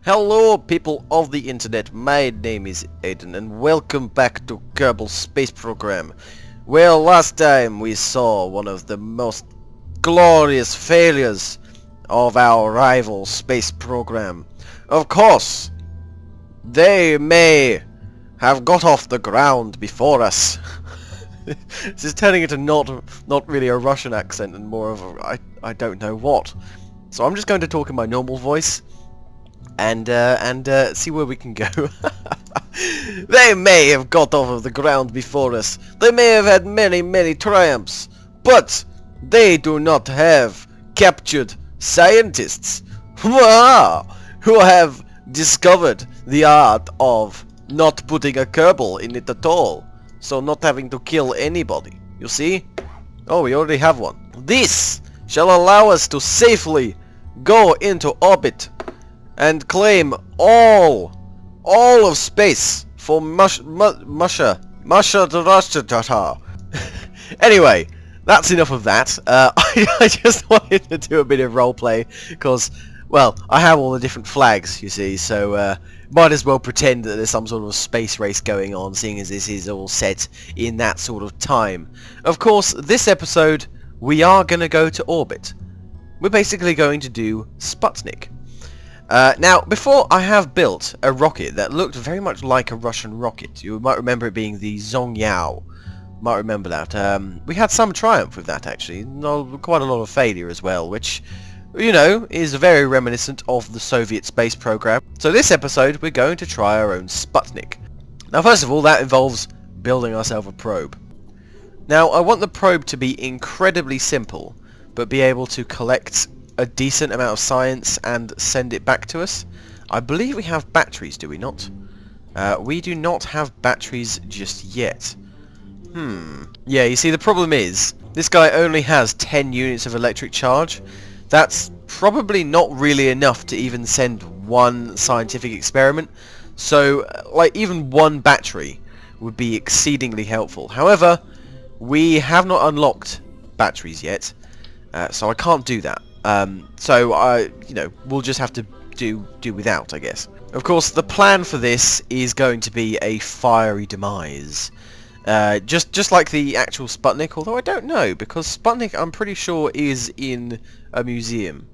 Hello people of the internet, my name is Aiden and welcome back to Kerbal Space program. Well, last time we saw one of the most glorious failures of our rival space program. Of course, they may have got off the ground before us. This is turning into not really a Russian accent and more of a I don't know what. So I'm just going to talk in my normal voice and see where we can go. They may have got off of the ground before us. They may have had many triumphs, but they do not have captured scientists who have discovered the art of not putting a Kerbal in it at all, so not having to kill anybody. You see? Oh, we already have one. This shall allow us to safely go into orbit and claim all of space for Masha. Anyway, that's enough of that. I just wanted to do a bit of roleplay because, well, I have all the different flags, you see, so might as well pretend that there's some sort of space race going on, seeing as this is all set in that sort of time. Of course, this episode, we are going to go to orbit. We're basically going to do Sputnik. Now, before I have built a rocket that looked very much like a Russian rocket. You might remember it being the Zongyao. Might remember that. We had some triumph with that, actually. Quite a lot of failure as well, which, you know, is very reminiscent of the Soviet space program. So this episode, we're going to try our own Sputnik. Now, first of all, that involves building ourselves a probe. Now, I want the probe to be incredibly simple, but be able to collect a decent amount of science and send it back to us. I believe we have batteries, do we not? We do not have batteries just yet. Yeah, you see, the problem is, this guy only has 10 units of electric charge. That's probably not really enough to even send one scientific experiment. So, like, even one battery would be exceedingly helpful. However, we have not unlocked batteries yet, so I can't do that. So we'll just have to do without, I guess. Of course, the plan for this is going to be a fiery demise. Just like the actual Sputnik, although I don't know, because Sputnik, I'm pretty sure, is in a museum.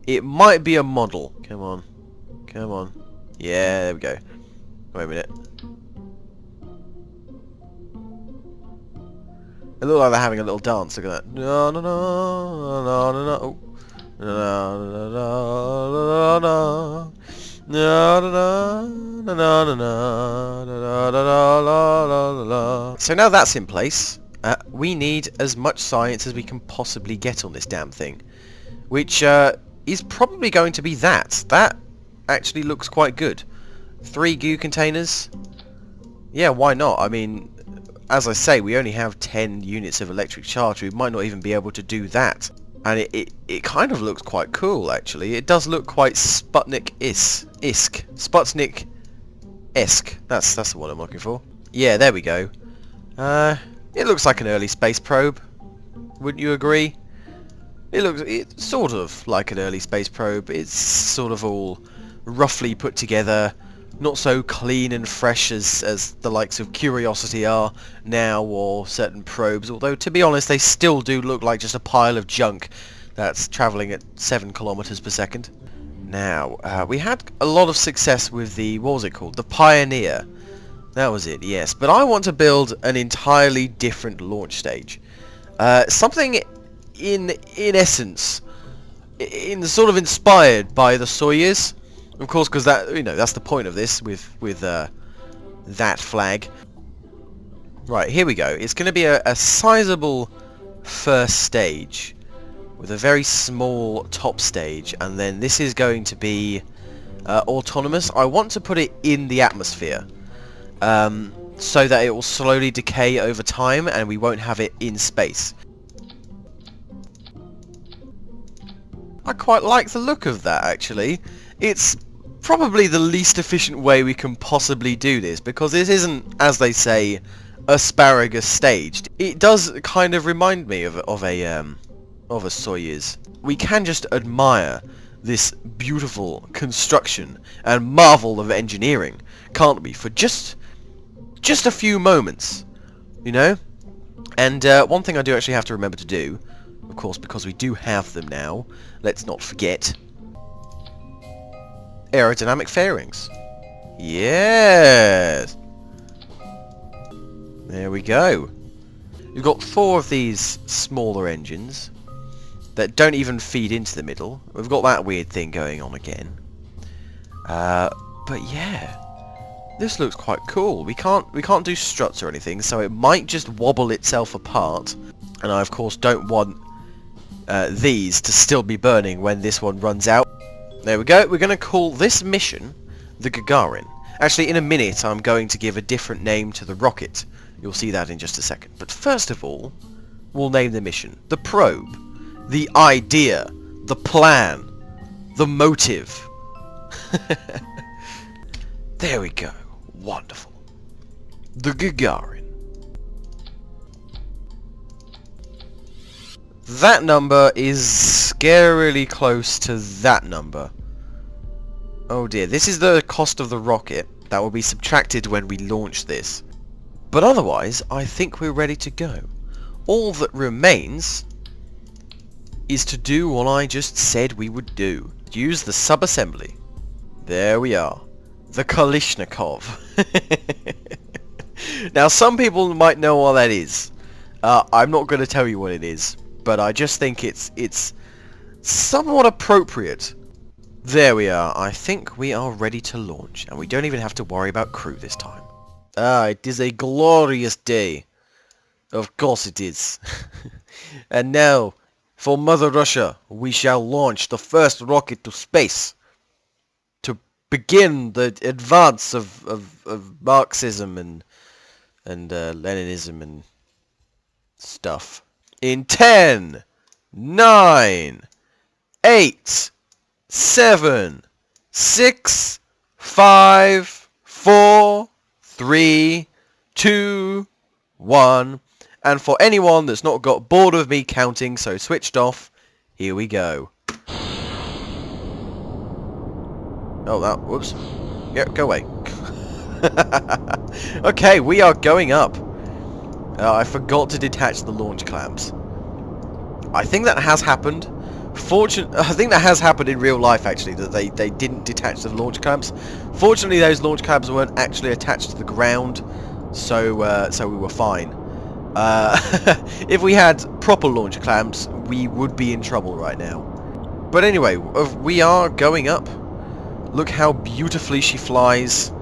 It might be a model. Come on. Come on. Yeah, there we go. Wait a minute. It looks like they're having a little dance. Look at that. No, no, no, no, no, no. Oh. No, no, no, no, no. So now that's in place, we need as much science as we can possibly get on this damn thing, which is probably going to be that. That actually looks quite good. 3 goo containers. Yeah, why not? I mean, as I say, we only have 10 units of electric charge. We might not even be able to do that. And it kind of looks quite cool, actually. It does look quite Sputnik-esque. Sputnik-esque. That's the one I'm looking for. Yeah, there we go. It looks like an early space probe. Wouldn't you agree? It's sort of like an early space probe. It's sort of all roughly put together. Not so clean and fresh as the likes of Curiosity are now, or certain probes, although to be honest they still do look like just a pile of junk that's travelling at 7 kilometers per second. Now, we had a lot of success with the, what was it called? The Pioneer. That was it, yes. But I want to build an entirely different launch stage. Something in essence, sort of inspired by the Soyuz. Of course, because that's the point of this with that flag. Right, here we go. It's going to be a sizable first stage with a very small top stage, and then this is going to be autonomous. I want to put it in the atmosphere so that it will slowly decay over time, and we won't have it in space. I quite like the look of that, actually. It's probably the least efficient way we can possibly do this, because this isn't, as they say, asparagus staged. It does kind of remind me of a Soyuz. We can just admire this beautiful construction and marvel of engineering, can't we? For just a few moments, you know? And one thing I do actually have to remember to do, of course, because we do have them now, let's not forget, aerodynamic fairings. Yes! There we go. We've got 4 of these smaller engines that don't even feed into the middle. We've got that weird thing going on again. But yeah, this looks quite cool. We can't do struts or anything, so it might just wobble itself apart. And I of course don't want these to still be burning when this one runs out. There we go. We're going to call this mission the Gagarin. Actually, in a minute I'm going to give a different name to the rocket. You'll see that in just a second. But first of all, we'll name the mission the probe, the idea, the plan, the motive. There we go. Wonderful. The Gagarin. That number is scarily close to that number. Oh dear, this is the cost of the rocket that will be subtracted when we launch this. But otherwise, I think we're ready to go. All that remains is to do what I just said we would do. Use the sub-assembly. There we are. The Kalishnikov. Now, some people might know what that is. I'm not going to tell you what it is, but I just think it's somewhat appropriate. There we are. I think we are ready to launch, and we don't even have to worry about crew this time. Ah, it is a glorious day. Of course it is. And now, for Mother Russia, we shall launch the first rocket to space. To begin the advance of Marxism and Leninism and stuff. In 10, 9, 8, 7, 6, 5, 4, 3, 2, 1. And for anyone that's not got bored of me counting, so switched off, here we go. Oh, that, whoops. Yeah, go away. Okay, we are going up. I forgot to detach the launch clamps. I think that has happened. I think that has happened in real life, actually, that they didn't detach the launch clamps. Fortunately, those launch clamps weren't actually attached to the ground, so we were fine. If we had proper launch clamps, we would be in trouble right now. But anyway, we are going up. Look how beautifully she flies.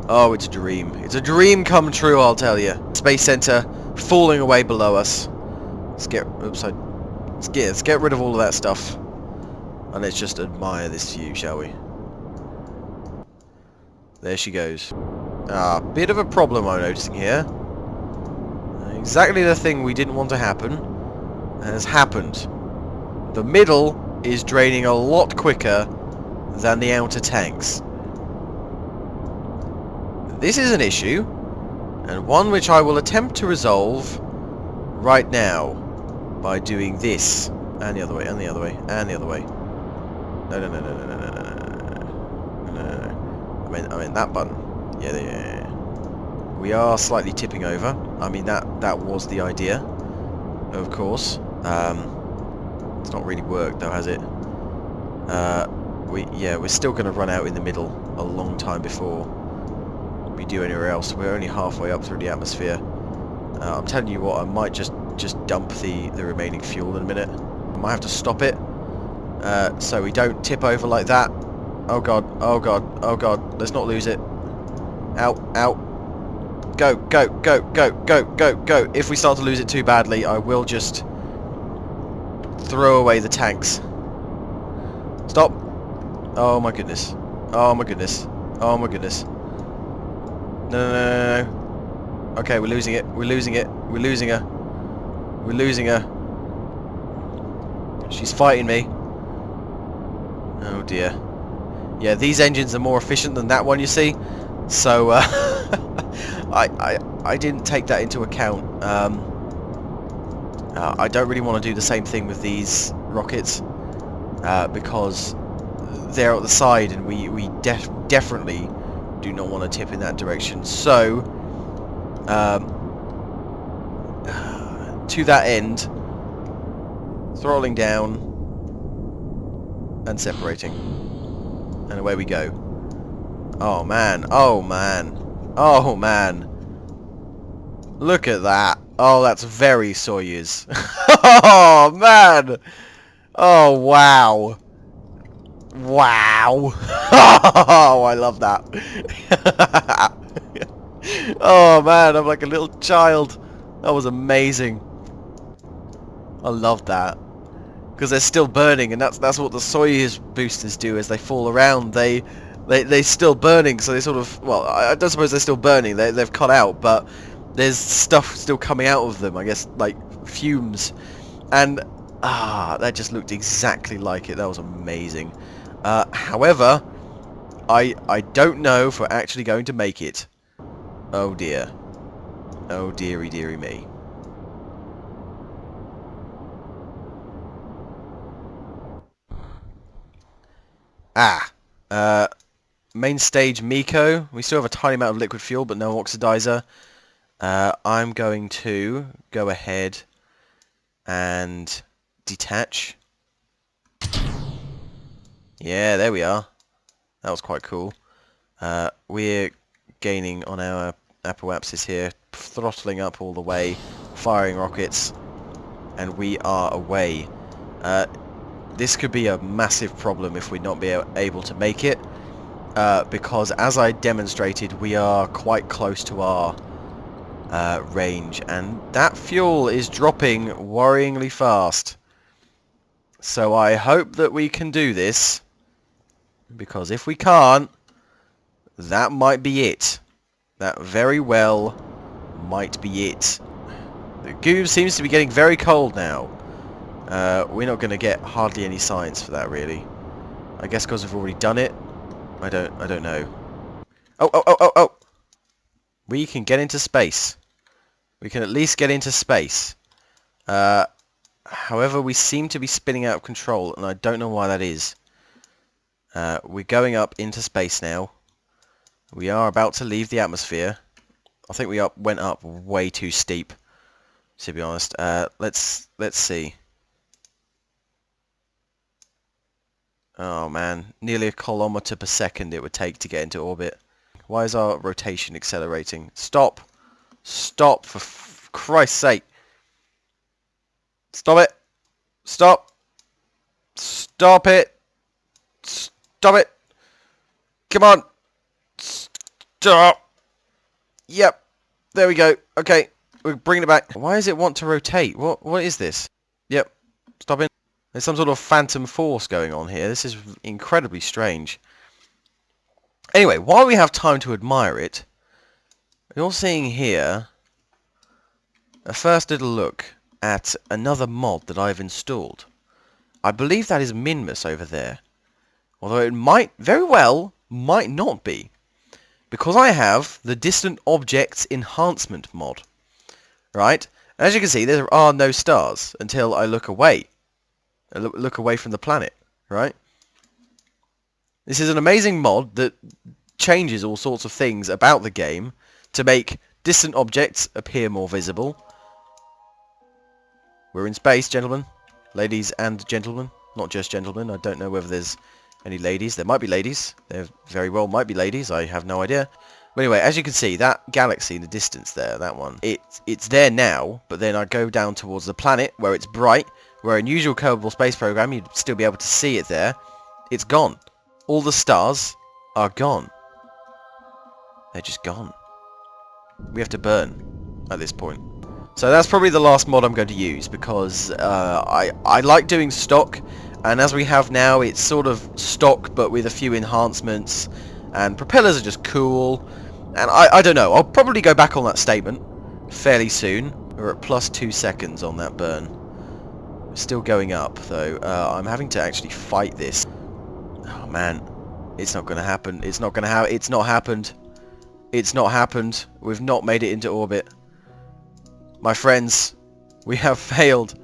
Oh, it's a dream. It's a dream come true, I'll tell you. Space Center falling away below us. Let's get rid of all of that stuff. And let's just admire this view, shall we? There she goes. Ah, bit of a problem I'm noticing here. Exactly the thing we didn't want to happen has happened. The middle is draining a lot quicker than the outer tanks. This is an issue, and one which I will attempt to resolve right now by doing this. And the other way, and the other way, and the other way. No, no, no, no, no, no, no, no, no, no, no. I mean that button. Yeah. We are slightly tipping over. I mean, that was the idea, of course. It's not really worked though, has it? We're still going to run out in the middle a long time before we do anywhere else. We're only halfway up through the atmosphere. I'm telling you what, I might just dump the remaining fuel in a minute. I might have to stop it so we don't tip over like that. Oh god, oh god, oh god, let's not lose it. Out, out. Go, go, go, go, go, go, go. If we start to lose it too badly, I will just throw away the tanks. Stop. Oh my goodness. Oh my goodness. Oh my goodness. No, no, no, no, no. Okay, we're losing it. We're losing it. We're losing her. We're losing her. She's fighting me. Oh dear. Yeah, these engines are more efficient than that one, you see. So, I didn't take that into account. I don't really want to do the same thing with these rockets because there at the side, and we definitely do not want to tip in that direction. So, to that end, throttling down and separating, and away we go. Oh man! Oh man! Oh man! Look at that! Oh, that's very Soyuz. Oh man! Oh wow! Wow! Oh, I love that. Oh man, I'm like a little child. That was amazing. I love that. Because they're still burning, and that's what the Soyuz boosters do as they fall around. They're still burning, so they sort of, well, I don't suppose they're still burning. They've cut out, but there's stuff still coming out of them. I guess like fumes, and that just looked exactly like it. That was amazing. However, I don't know if we're actually going to make it. Oh dear. Oh dearie dearie me. Main stage Miko. We still have a tiny amount of liquid fuel, but no oxidizer. I'm going to go ahead and detach. Yeah, there we are. That was quite cool. We're gaining on our apoapsis here, throttling up all the way, firing rockets, and we are away. This could be a massive problem if we not be able to make it, because as I demonstrated, we are quite close to our range, and that fuel is dropping worryingly fast. So I hope that we can do this, because if we can't, that might be it. That very well might be it. The goo seems to be getting very cold now. We're not going to get hardly any science for that, really. I guess because we've already done it. I don't know. Oh! We can get into space. We can at least get into space. However, we seem to be spinning out of control, and I don't know why that is. We're going up into space now. We are about to leave the atmosphere. I think we went up way too steep, to be honest. Let's see. Oh man, nearly 1 kilometer per second it would take to get into orbit. Why is our rotation accelerating? Stop! Stop, for Christ's sake! Stop it! Stop! Stop it! Stop it! Come on! Stop! Yep. There we go. Okay. We're bringing it back. Why does it want to rotate? What is this? Yep. Stopping. There's some sort of phantom force going on here. This is incredibly strange. Anyway, while we have time to admire it, you're seeing here a first little look at another mod that I've installed. I believe that is Minmus over there. Although it might, very well, might not be. Because I have the Distant Objects Enhancement mod. Right? As you can see, there are no stars until I look away. Look away from the planet. Right? This is an amazing mod that changes all sorts of things about the game to make distant objects appear more visible. We're in space, gentlemen. Ladies and gentlemen. Not just gentlemen. I don't know whether there's any ladies. There might be ladies. There very well might be ladies. I have no idea. But anyway, as you can see, that galaxy in the distance there, that one, it's there now, but then I go down towards the planet where it's bright, where in usual Kerbal Space program you'd still be able to see it there. It's gone. All the stars are gone. They're just gone. We have to burn at this point. So that's probably the last mod I'm going to use, because I like doing stock, and as we have now, it's sort of stock but with a few enhancements, and propellers are just cool, and I don't know, I'll probably go back on that statement fairly soon. We're at plus 2 seconds on that burn. We're still going up, though. I'm having to actually fight this. Oh man, it's not going to happen. It's not going to happen. It's not happened. It's not happened. We've not made it into orbit. My friends, we have failed.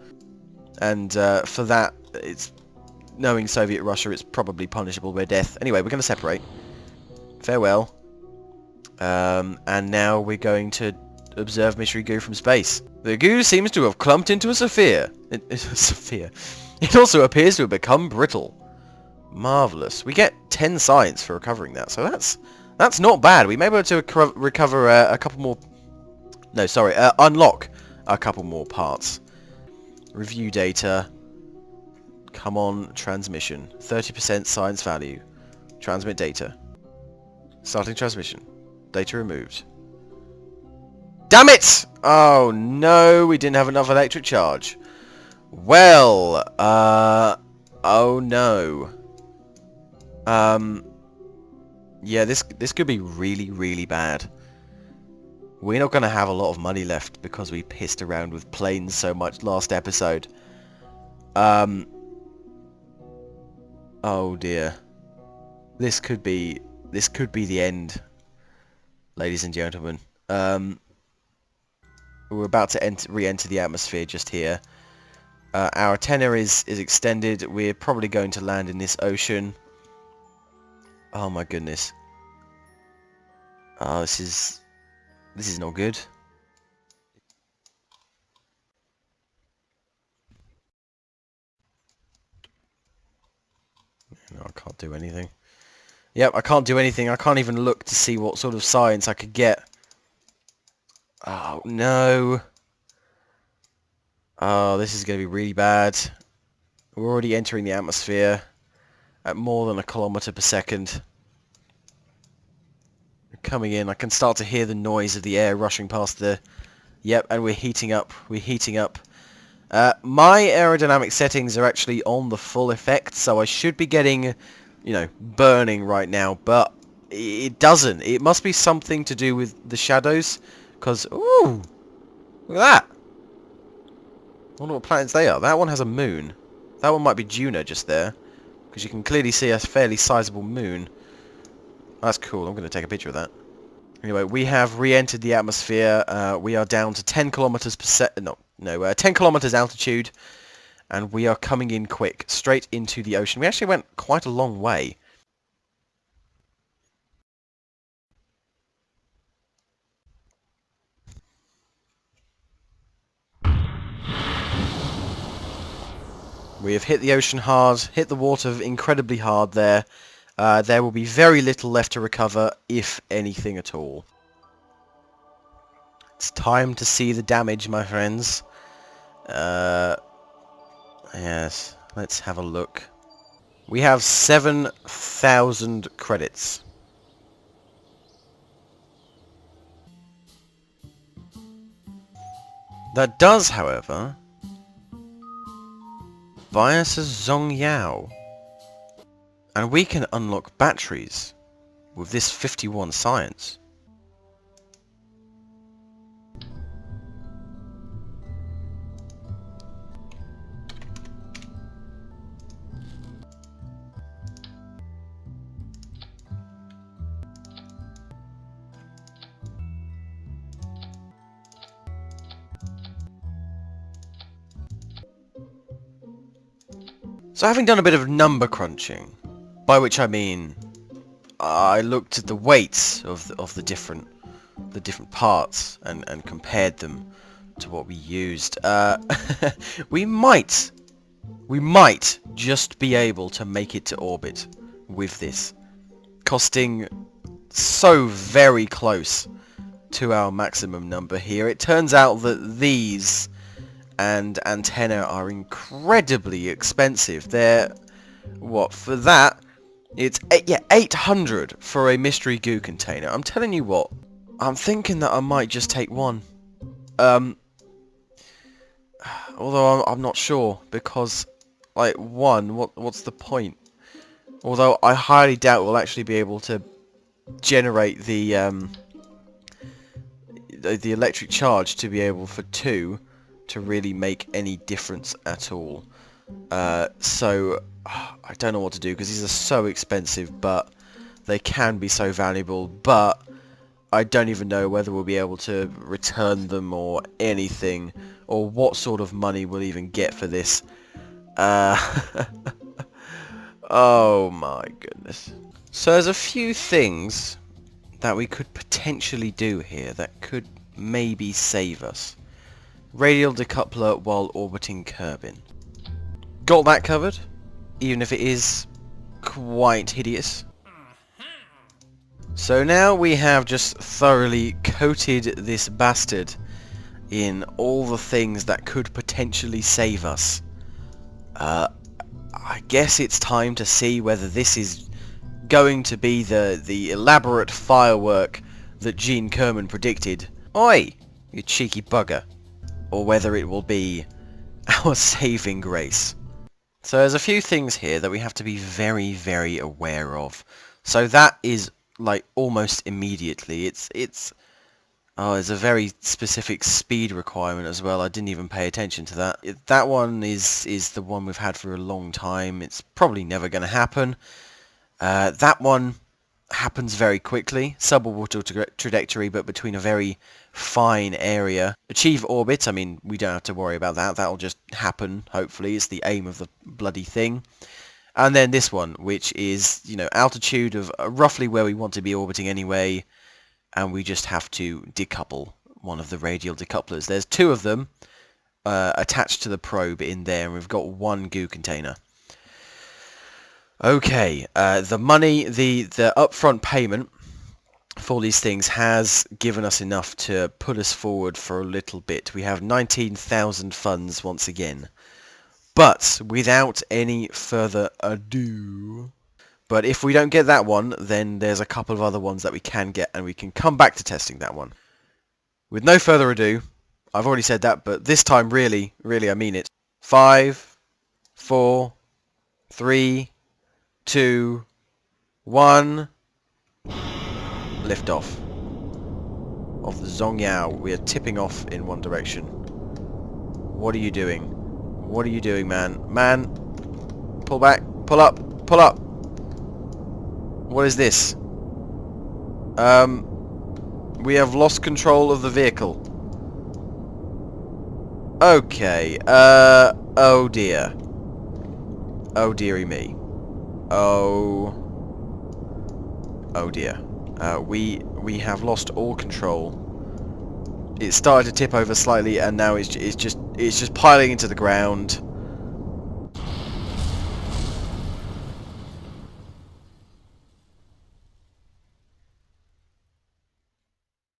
And for that, knowing Soviet Russia, it's probably punishable by death. Anyway, we're going to separate. Farewell. And now we're going to observe mystery goo from space. The goo seems to have clumped into a sphere. It also appears to have become brittle. Marvellous. We get 10 science for recovering that, so that's not bad. We may be able to recover a couple more... No, sorry, unlock a couple more parts. Review data. Come on, transmission. 30% science value. Transmit data. Starting transmission. Data removed. Damn it! Oh no, we didn't have enough electric charge. Well, oh no. Yeah, this could be really, really bad. We're not going to have a lot of money left because we pissed around with planes so much last episode. Oh dear. This could be the end, ladies and gentlemen. We're about to re-enter the atmosphere just here. Our antenna is extended. We're probably going to land in this ocean. Oh my goodness. Oh, this is not good. No, I can't do anything. Yep, I can't do anything. I can't even look to see what sort of science I could get. Oh, no. Oh, this is going to be really bad. We're already entering the atmosphere at more than 1 kilometer per second. Coming in, I can start to hear the noise of the air rushing past the... Yep, and we're heating up. We're heating up. My aerodynamic settings are actually on the full effect, so I should be getting, you know, burning right now, but it doesn't. It must be something to do with the shadows, because, ooh, look at that. I wonder what planets they are. That one has a moon. That one might be Juno just there, because you can clearly see a fairly sizable moon. That's cool. I'm going to take a picture of that. Anyway, we have re-entered the atmosphere. We are down to 10 kilometers per second. No, 10 kilometers altitude, and we are coming in quick, straight into the ocean. We actually went quite a long way. We have hit the ocean hard, hit the water incredibly hard there. There will be very little left to recover, if anything at all. It's time to see the damage, my friends. Yes, let's have a look. We have 7,000 credits. That does, however, buy us a Zongyao. And we can unlock batteries with this 51 science. So having done a bit of number crunching, by which I mean I looked at the weights of the different parts and compared them to what we used. we might just be able to make it to orbit with this, costing so very close to our maximum number here. It turns out that these and antenna are incredibly expensive. They're, what, for that, it's 800 for a mystery goo container. I'm telling you what, I'm thinking that I might just take one. Although I'm not sure, because, like, one, what's the point? Although I highly doubt we'll actually be able to generate the electric charge to be able for two to really make any difference at all. So I don't know what to do, because these are so expensive, but they can be so valuable. But I don't even know whether we'll be able to return them or anything, or what sort of money we'll even get for this. Oh my goodness. So there's a few things that we could potentially do here that could maybe save us. Radial decoupler while orbiting Kerbin. Got that covered, even if it is quite hideous. So now we have just thoroughly coated this bastard in all the things that could potentially save us. I guess it's time to see whether this is going to be the elaborate firework that Gene Kerman predicted. Oi, you cheeky bugger. Or whether it will be our saving grace. So there's a few things here that we have to be very, very aware of. So that is like almost immediately. There's a very specific speed requirement as well. I didn't even pay attention to that. That one is the one we've had for a long time. It's probably never going to happen. That one happens very quickly. Suborbital trajectory, but between a very fine area. Achieve orbit, I mean, we don't have to worry about that. That'll just happen, hopefully. It's the aim of the bloody thing. And then this one, which is, you know, altitude of roughly where we want to be orbiting anyway. And we just have to decouple one of the radial decouplers. There's two of them attached to the probe in there, and we've got one goo container. Okay, the money, the upfront payment for these things has given us enough to put us forward for a little bit. We have 19,000 funds once again. But without any further ado... But if we don't get that one, then there's a couple of other ones that we can get, and we can come back to testing that one. With no further ado, I've already said that, but this time really, really I mean it. 5, 4, 3, 2, 1... Lift off. Of the Zongyao. We are tipping off in one direction. What are you doing? What are you doing, man? Man! Pull back! Pull up! Pull up! What is this? We have lost control of the vehicle. Okay, oh dear. Oh dearie me. Oh dear. We have lost all control. It started to tip over slightly, and now it's just piling into the ground.